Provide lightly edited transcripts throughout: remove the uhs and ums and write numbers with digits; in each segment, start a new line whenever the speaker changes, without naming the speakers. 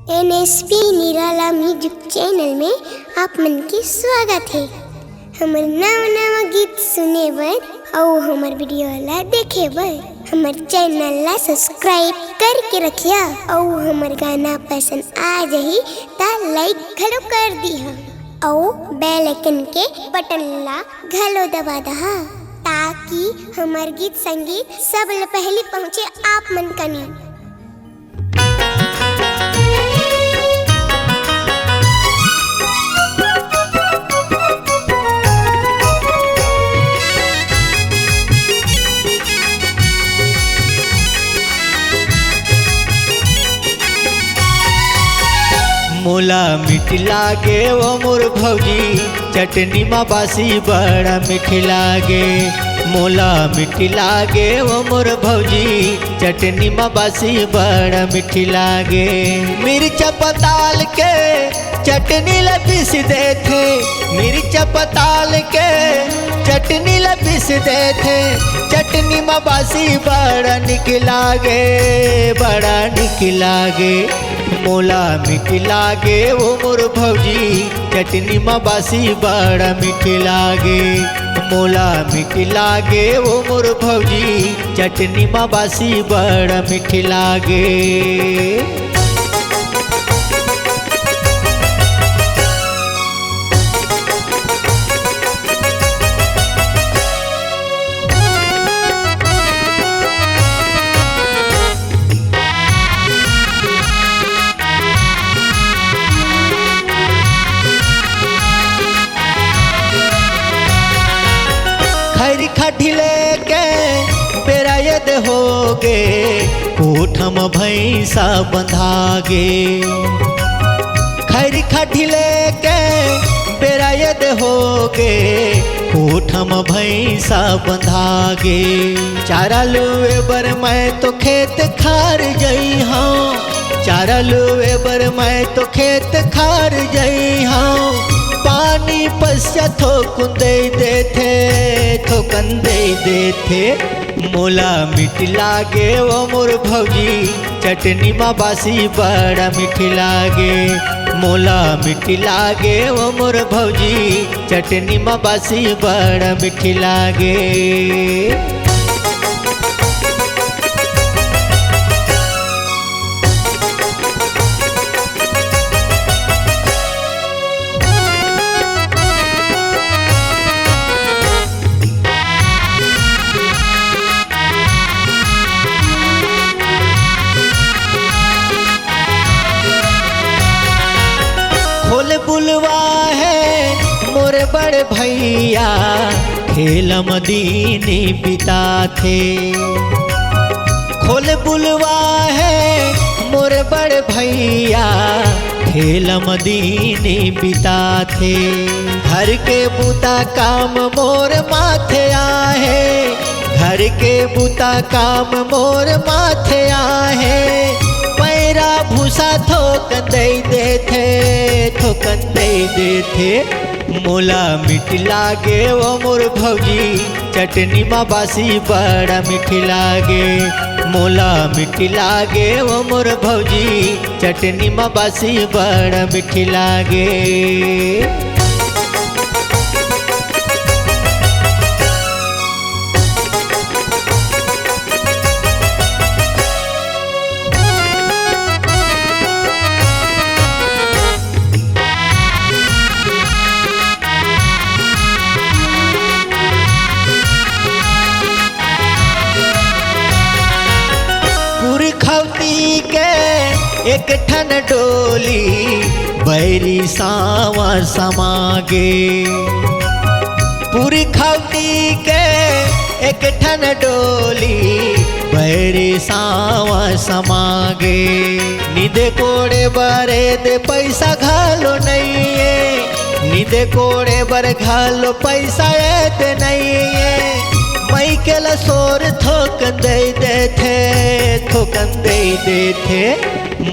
NSP निराला music channel में आप मन के स्वागत है। हमर नवा गीत सुने बर और हमर वीडियो ला देखे बर हमर चैनल ला सब्सक्राइब करके रखिया और हमर गाना पसंद आ जाही ता लाइक घलो कर दिहा और बेल आइकन के बटन ला घलो दबा दहा ताकि हमर गीत संगीत सब ले पहले पहुँचे आप मन कनी।
मोला मीठ लागे वो मोर भौजी चटनी मा बासी बड़ा मीठ लागे। मोला मीठ लागे वो मोर भौजी चटनी मा बासी बड़ा मीठ लागे। मिर्चा पताल के चटनी ला पीस देथे, मिर्चा पताल के चटनी ला पीस देथे। चटनी मा बासी बड़ा निक लागे, बड़ा निक लागे। मोला मीठ लागे वो मोर भौजी चटनी मा बासी बड़ा मीठ लागे। मोला मीठ लागे वो मोर भौजी चटनी मा बासी बड़ा मीठ लागे। खैरी खटी लेके बेरायद होगे, कोठम भैंसा बंधागे। खैरी खटी लेके बेरायद होगे, कोठम भैंसा बंधागे। चारा लुए बर मैं तो खेत खार जई हाँ, चारा लुए बर मैं तो खेत खार जई हाँ। पानी पश्चा थोकुन दे देथे, थोकन दे देथे। मोला मीठ लागे वो मोर भौजी चटनी मा बासी बड़ा मीठ लागे। मोला मीठ लागे वो मोर भौजी चटनी मा बासी बड़ा मीठ लागे। खोल बुलवा है मोरे बड़े भैया खेलम दीनी बिता थे। खोल बुलवा है मोरे बड़े भैया खेलम दीनी बिता थे। घर के बुता काम मोर माथे आहे, घर के बुता काम मोर माथे आहे। पैरा भूसा थोकन दे देथे, थोकन दे देथे। मोला मीठ लागे वो मोर भौजी चटनी मा बासी बड़ा मीठ लागे। मोला मीठ लागे वो मोर भौजी चटनी मा बासी बड़ा मीठ लागे। खौती के एक ठन डोली बैरी सावा समागे। पूरी खौती के एक ठन डोली बैरी सावा समागे। निदे कोड़े बरे दे पैसा घालो नहीं है, निदे कोड़े बर घालो पैसा ऐते नहीं है। मई के लसोर थोकन दे देथे, थोकन दे देथे।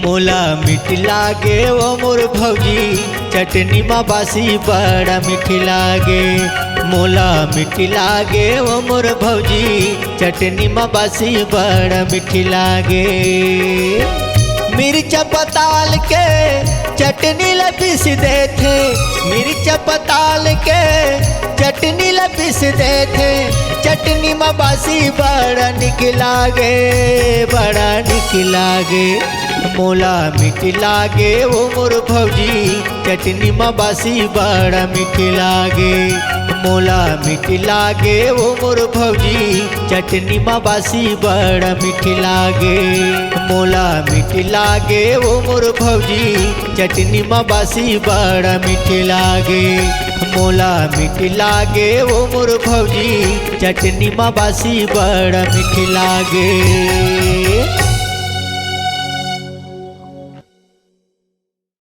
मोला मीठ लागे वो मोर भौजी चटनी मा बासी बड़ा मीठ लागे। मोला मीठ लागे वो मोर भौजी चटनी मा बासी बड़ा मीठ लागे। मिर्च पताल के चटनी लपीस देथे, मिर्च पताल के चटनी लपीस देथे। चटनी में बासी बड़ा निक लागे, बड़ा निक लागे। मोला मीठ लागे ओ मोर भौजी, चटनी में बासी बड़ा मीठ लागे। मोला मीठ लागे ओ मोर भौजी, चटनी में बासी बड़ा मीठ लागे। मोला मीठ लागे ओ मोर भौजी, चटनी में बासी बड़ा मीठ लागे। मोला मीठ लागे ओ मोर भौजी, चटनी में बासी बड़ा मीठ लागे।